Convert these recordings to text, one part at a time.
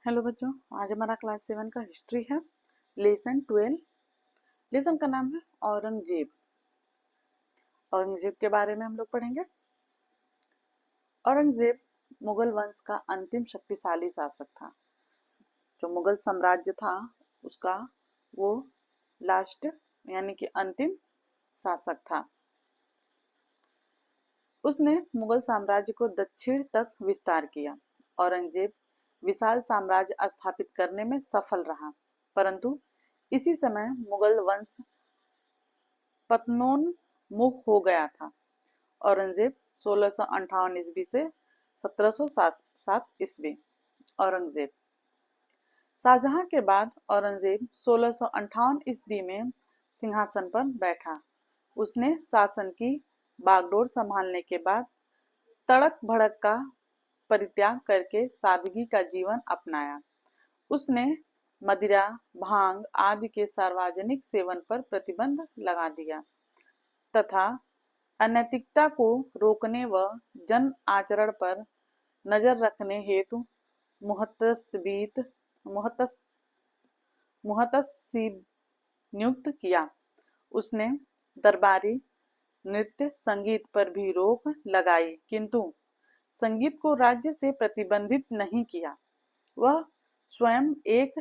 Hello बच्चों, आज हमारा क्लास 7 का हिस्ट्री है। लेसन 12। लेसन का नाम है औरंगजेब। औरंगजेब के बारे में हम लोग पढ़ेंगे। औरंगजेब मुगल वंश का अंतिम शक्तिशाली शासक था। जो मुगल साम्राज्य था उसका वो लास्ट यानी कि अंतिम शासक था। उसने मुगल साम्राज्य को दक्षिण तक विस्तार किया। औरंगजेब विशाल साम्राज्य स्थापित करने में सफल रहा, परंतु इसी समय मुगल वंश पतनोन्मुख हो गया था। औरंगजेब 1658 ईस्वी से 1707 ईस्वी। औरंगजेब शाहजहां के बाद औरंगजेब 1658 ईस्वी में सिंहासन पर बैठा। उसने शासन की बागडोर संभालने के बाद तड़क भड़क का परित्याग करके सादगी का जीवन अपनाया। उसने मदिरा, भांग आदि के सार्वजनिक सेवन पर प्रतिबंध लगा दिया तथा अनैतिकता को रोकने व जन आचरण पर नजर रखने हेतु मुहतसिब नियुक्त किया। उसने दरबारी नृत्य संगीत पर भी रोक लगाई, किंतु संगीत को राज्य से प्रतिबंधित नहीं किया। वह स्वयं एक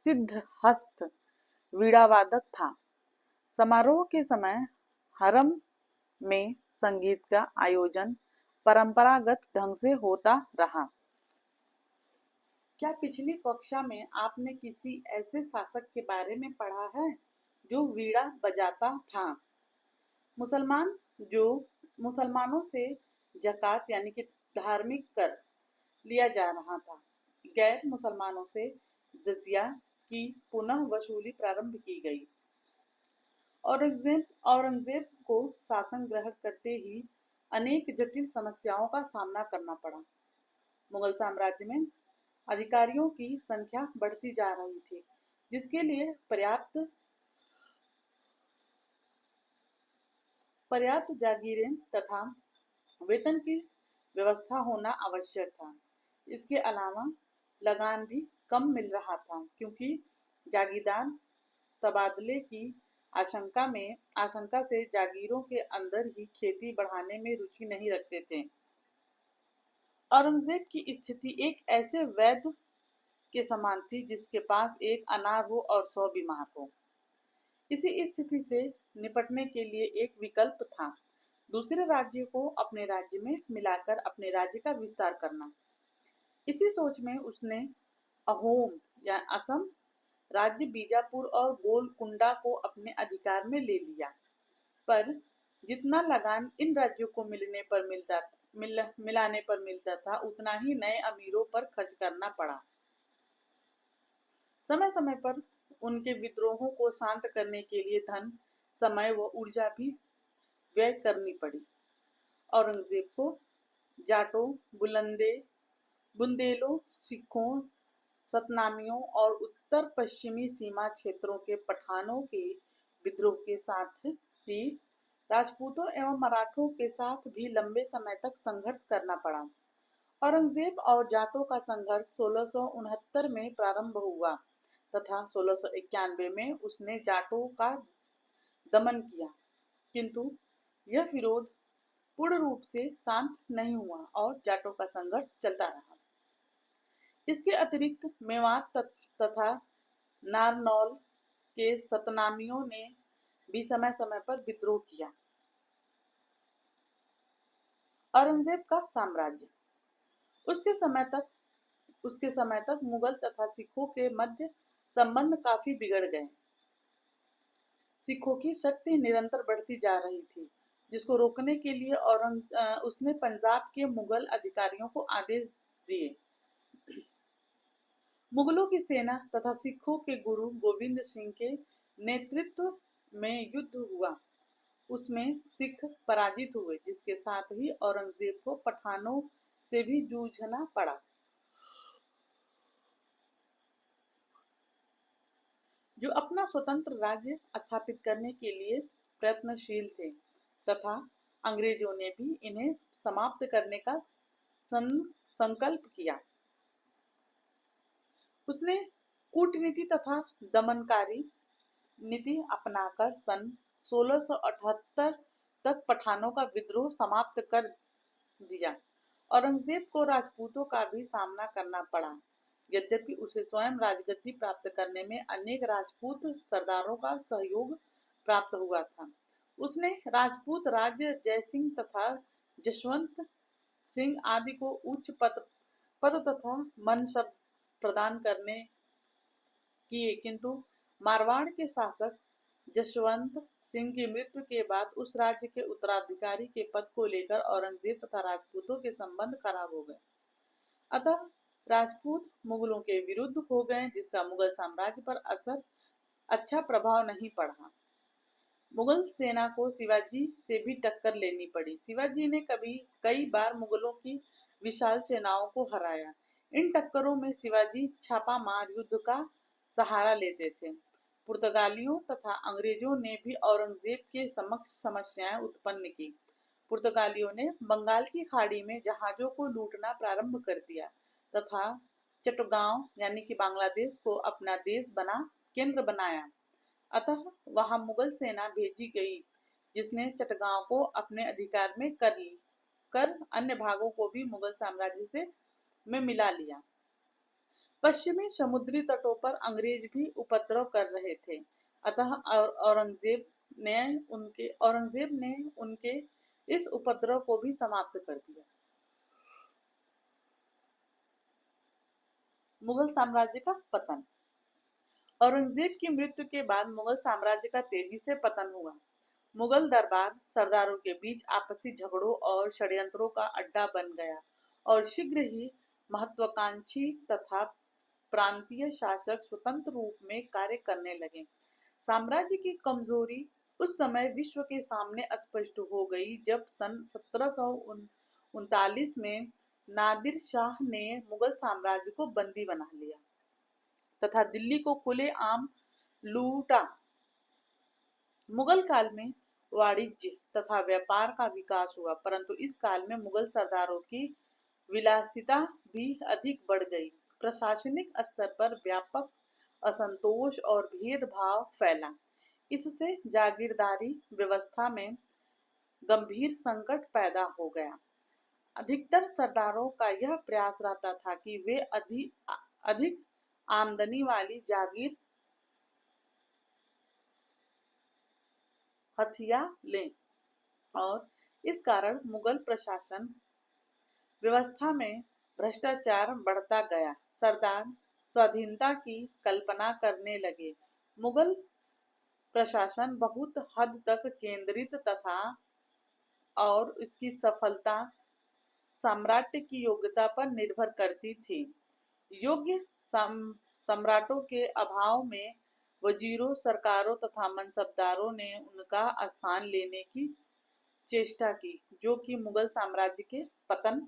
सिद्धहस्त वीणावादक था। समारोह के समय हरम में संगीत का आयोजन परंपरागत ढंग से होता रहा। क्या पिछली कक्षा में आपने किसी ऐसे शासक के बारे में पढ़ा है जो वीणा बजाता था? मुसलमानों से ज़कात यानी कि धार्मिक कर लिया जा रहा था। गैर मुसलमानों से जजिया की पुनः वसूली प्रारंभ की गई। औरंगजेब को शासन ग्रहण करते ही अनेक जटिल समस्याओं का सामना करना पड़ा। मुगल साम्राज्य में अधिकारियों की संख्या बढ़ती जा रही थी, जिसके लिए पर्याप्त जागीरें तथा वेतन की व्यवस्था होना आवश्यक था। इसके अलावा लगान भी कम मिल रहा था, क्योंकि जागीरदार तबादले की आशंका से जागीरों के अंदर ही खेती बढ़ाने में रुचि नहीं रखते थे। औरंगजेब की स्थिति एक ऐसे वैद्य के समान थी जिसके पास एक अनार हो और 100 बीमार हो। इसी स्थिति से निपटने के लिए एक विकल्प था, दूसरे राज्य को अपने राज्य में मिलाकर अपने राज्य का विस्तार करना। इसी सोच में उसने अहोम या असम राज्य, बीजापुर और गोलकुंडा को अपने अधिकार में ले लिया। पर जितना लगान इन राज्यों को मिलाने पर मिलता था, उतना ही नए अमीरों पर खर्च करना पड़ा। समय समय पर उनके विद्रोहों को शांत करने के लिए धन, समय व ऊर्जा भी व्यय करनी पड़ी। औरंगजेब को जाटों, बुंदेलों, सिखों, सतनामियों और उत्तर पश्चिमी सीमा क्षेत्रों के पठानों के विद्रोह के साथ ही राजपूतों एवं मराठों के साथ भी लंबे समय तक संघर्ष करना पड़ा। औरंगजेब और जाटों का संघर्ष 1669 में प्रारंभ हुआ तथा 1691 में उसने जाटों का दमन किया, किंतु यह विरोध पूर्ण रूप से शांत नहीं हुआ और जाटों का संघर्ष चलता रहा। इसके अतिरिक्त मेवात तथा नारनौल के सतनामियों ने भी समय समय पर विद्रोह किया। औरंगजेब का साम्राज्य उसके समय तक मुगल तथा सिखों के मध्य संबंध काफी बिगड़ गए। सिखों की शक्ति निरंतर बढ़ती जा रही थी, जिसको रोकने के लिए उसने पंजाब के मुगल अधिकारियों को आदेश दिए। मुगलों की सेना तथा सिखों के गुरु गोविंद सिंह के नेतृत्व में युद्ध हुआ। उसमें सिख पराजित हुए, जिसके साथ ही औरंगजेब को पठानों से भी जूझना पड़ा। जो अपना स्वतंत्र राज्य स्थापित करने के लिए प्रयत्नशील थे तथा अंग्रेजों ने भी इन्हें समाप्त करने का संकल्प किया। उसने कूटनीति तथा दमनकारी नीति अपनाकर सन 1678 तक पठानों का विद्रोह समाप्त कर दिया। औरंगजेब को राजपूतों का भी सामना करना पड़ा, यद्यपि उसे स्वयं राजगद्दी प्राप्त करने में अनेक राजपूत सरदारों का सहयोग प्राप्त हुआ था। उसने राजपूत राज्य जयसिंह तथा जशवंत सिंह आदि को उच्च पद तथा मनसब प्रदान करने किए, किंतु मारवाड़ के शासक जशवंत सिंह की मृत्यु के बाद उस राज्य के उत्तराधिकारी के पद को लेकर औरंगजेब तथा राजपूतों के संबंध खराब हो गए। अतः राजपूत मुगलों के विरुद्ध हो गए, जिसका मुगल साम्राज्य पर अच्छा प्रभाव नहीं पड़ा। मुगल सेना को शिवाजी से भी टक्कर लेनी पड़ी। शिवाजी ने कई बार मुगलों की विशाल सेनाओं को हराया। इन टक्करों में शिवाजी छापामार युद्ध का सहारा लेते थे। पुर्तगालियों तथा अंग्रेजों ने भी औरंगजेब के समक्ष समस्याएं उत्पन्न की। पुर्तगालियों ने बंगाल की खाड़ी में जहाजों को लूटना प्रारंभ कर दिया तथा चटगांव यानी कि बांग्लादेश को अपना केंद्र बनाया। अतः वहां मुगल सेना भेजी गई, जिसने चटगांव को अपने अधिकार में कर अन्य भागों को भी मुगल साम्राज्य में मिला लिया। पश्चिमी समुद्री तटों पर अंग्रेज भी उपद्रव कर रहे थे। अतः औरंगजेब ने उनके इस उपद्रव को भी समाप्त कर दिया। मुगल साम्राज्य का पतन। औरंगजेब की मृत्यु के बाद मुगल साम्राज्य का तेजी से पतन हुआ। मुगल दरबार सरदारों के बीच आपसी झगड़ों और षड्यंत्रों का अड्डा बन गया और शीघ्र ही महत्वाकांक्षी तथा प्रांतीय शासक स्वतंत्र रूप में कार्य करने लगे। साम्राज्य की कमजोरी उस समय विश्व के सामने स्पष्ट हो गई जब सन 1739 में नादिर शाह ने मुगल साम्राज्य को बंदी बना लिया तथा दिल्ली को खुलेआम लूटा। मुगल काल में वाणिज्य तथा व्यापार का विकास हुआ, परंतु इस काल में मुगल सरदारों की विलासिता भी अधिक बढ़ गई। प्रशासनिक स्तर पर व्यापक असंतोष और भेदभाव फैला। इससे जागीरदारी व्यवस्था में गंभीर संकट पैदा हो गया। अधिकतर सरदारों का यह प्रयास रहता था कि वे अधिक आमदनी वाली जागीर हथिया लें और इस कारण मुगल प्रशासन व्यवस्था में भ्रष्टाचार बढ़ता गया। सरदार स्वाधीनता की कल्पना करने लगे। मुगल प्रशासन बहुत हद तक केंद्रित तथा और इसकी सफलता सम्राट की योग्यता पर निर्भर करती थी। योग्य सम्राटों के अभाव में वजीरों, सरकारों तथा मनसबदारों ने उनका स्थान लेने की चेष्टा की, जो कि मुगल साम्राज्य के पतन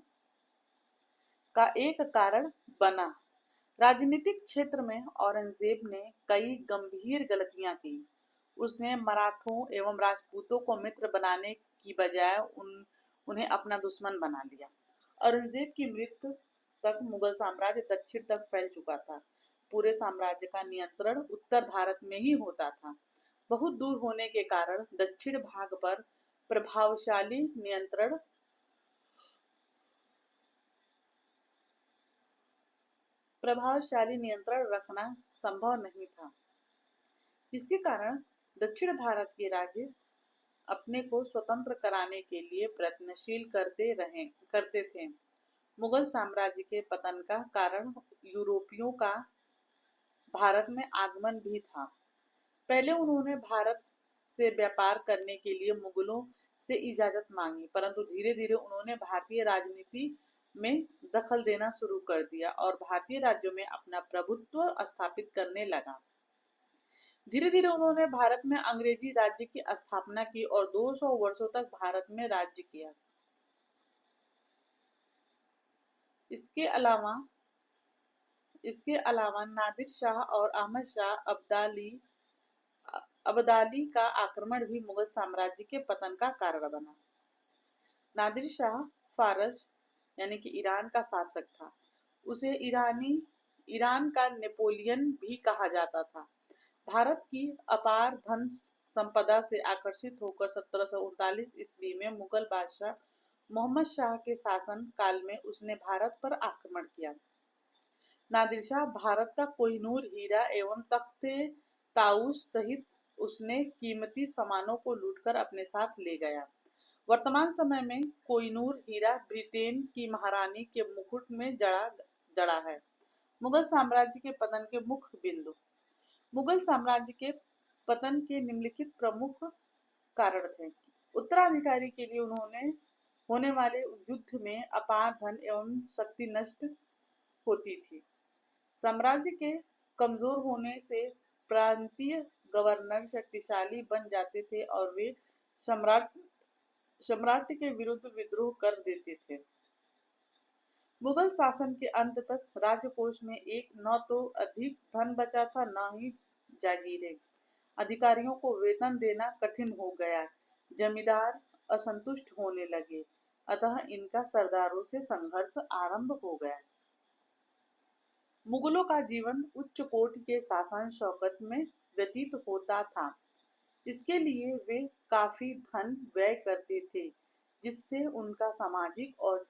का एक कारण बना। राजनीतिक क्षेत्र में औरंगजेब ने कई गंभीर गलतियां की। उसने मराठों एवं राजपूतों को मित्र बनाने की बजाय उन्हें अपना दुश्मन बना लिया। औरंगजेब की मृत्यु तक मुगल साम्राज्य दक्षिण तक फैल चुका था। पूरे साम्राज्य का नियंत्रण उत्तर भारत में ही होता था। बहुत दूर होने के कारण दक्षिण भाग पर प्रभावशाली नियंत्रण रखना संभव नहीं था। इसके कारण दक्षिण भारत के राज्य अपने को स्वतंत्र कराने के लिए प्रयत्नशील करते थे। मुगल साम्राज्य के पतन का कारण यूरोपियों का भारत में आगमन भी था। पहले उन्होंने भारत से व्यापार करने के लिए मुगलों से इजाजत मांगी, परंतु धीरे धीरे उन्होंने भारतीय राजनीति में दखल देना शुरू कर दिया और भारतीय राज्यों में अपना प्रभुत्व स्थापित करने लगा। धीरे धीरे उन्होंने भारत में अंग्रेजी राज्य की स्थापना की और 200 वर्षों तक भारत में राज्य किया। इसके अलावा नादिर शाह और अहमद शाह अब्दाली का आक्रमण भी मुगल साम्राज्य के पतन का कारण बना। नादिर शाह फारस यानी कि ईरान का शासक था। उसे ईरान का नेपोलियन भी कहा जाता था। भारत की अपार धन संपदा से आकर्षित होकर 1739 ईस्वी में मुगल बादशाह मोहम्मद शाह के शासन काल में उसने भारत पर आक्रमण किया। नादिर शाह भारत का कोहिनूर हीरा एवं तख्ते ताउस सहित उसने कीमती सामानों को लूटकर अपने साथ ले गया। वर्तमान समय में कोहिनूर हीरा ब्रिटेन की महारानी के मुकुट में जड़ा है। मुगल साम्राज्य के पतन के मुख्य बिंदु। मुगल साम्राज्य के पतन के निम्नलिखित प्रमुख कारण थे। उत्तराधिकारी के लिए उन्होंने होने वाले युद्ध में अपार धन एवं शक्ति नष्ट होती थी। साम्राज्य के कमजोर होने से प्रांतीय गवर्नर शक्तिशाली बन जाते थे और वे सम्राट के विरुद्ध विद्रोह कर देते थे। मुगल शासन के अंत तक राजकोष में एक न तो अधिक धन बचा था, न ही जागीरें। अधिकारियों को वेतन देना कठिन हो गया। जमींदार असंतुष्ट होने लगे, अतः इनका सरदारों से संघर्ष आरंभ हो गया। मुगलों का जीवन उच्च कोटि के शासन शौकत में व्यतीत होता था। इसके लिए वे काफी धन व्यय करते थे, जिससे उनका सामाजिक और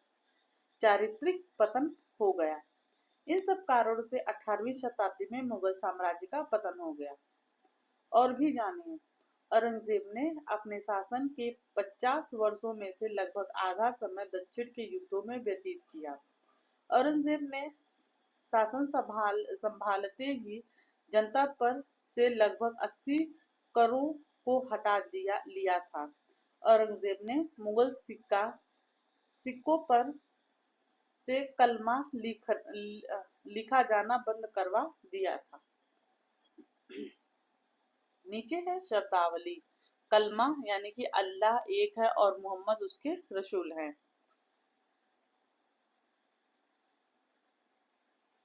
चारित्रिक पतन हो गया। इन सब कारणों से 18वीं शताब्दी में मुगल साम्राज्य का पतन हो गया। और भी जानिए, औरंगजेब ने अपने शासन के 50 वर्षों में से लगभग आधा समय दक्षिण के युद्धों में व्यतीत किया। औरंगजेब ने शासन संभालते ही जनता पर से लगभग 80 करोड़ को हटा लिया था। औरंगजेब ने मुगल सिक्कों पर से कलमा लिखा जाना बंद करवा दिया था। नीचे है शब्दावली। कलमा यानी कि अल्लाह एक है और मोहम्मद उसके रसूल हैं।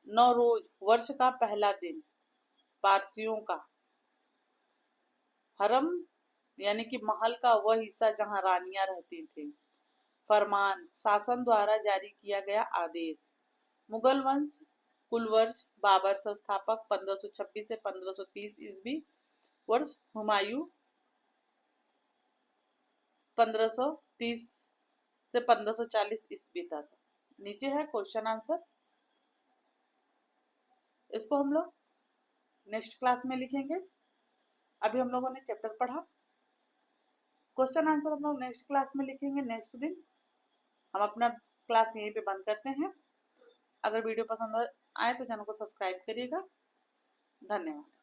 नौरोज वर्ष का पहला दिन, पारसियों का। हरम यानी कि महल का वह हिस्सा जहां रानियां रहती थी। फरमान शासन द्वारा जारी किया गया आदेश। मुगल वंश कुल वर्ष बाबर संस्थापक 1526 से 1530 ईस्वी वर्ष हुमायूं 1530 से 1540 ईस्वी तक। नीचे है क्वेश्चन आंसर। इसको हम लोग नेक्स्ट क्लास में लिखेंगे। अभी हम लोगों ने चैप्टर पढ़ा। क्वेश्चन आंसर हम लोग नेक्स्ट क्लास में लिखेंगे नेक्स्ट दिन। हम अपना क्लास यहीं पे बंद करते हैं। अगर वीडियो पसंद आए तो चैनल को सब्सक्राइब करिएगा। धन्यवाद।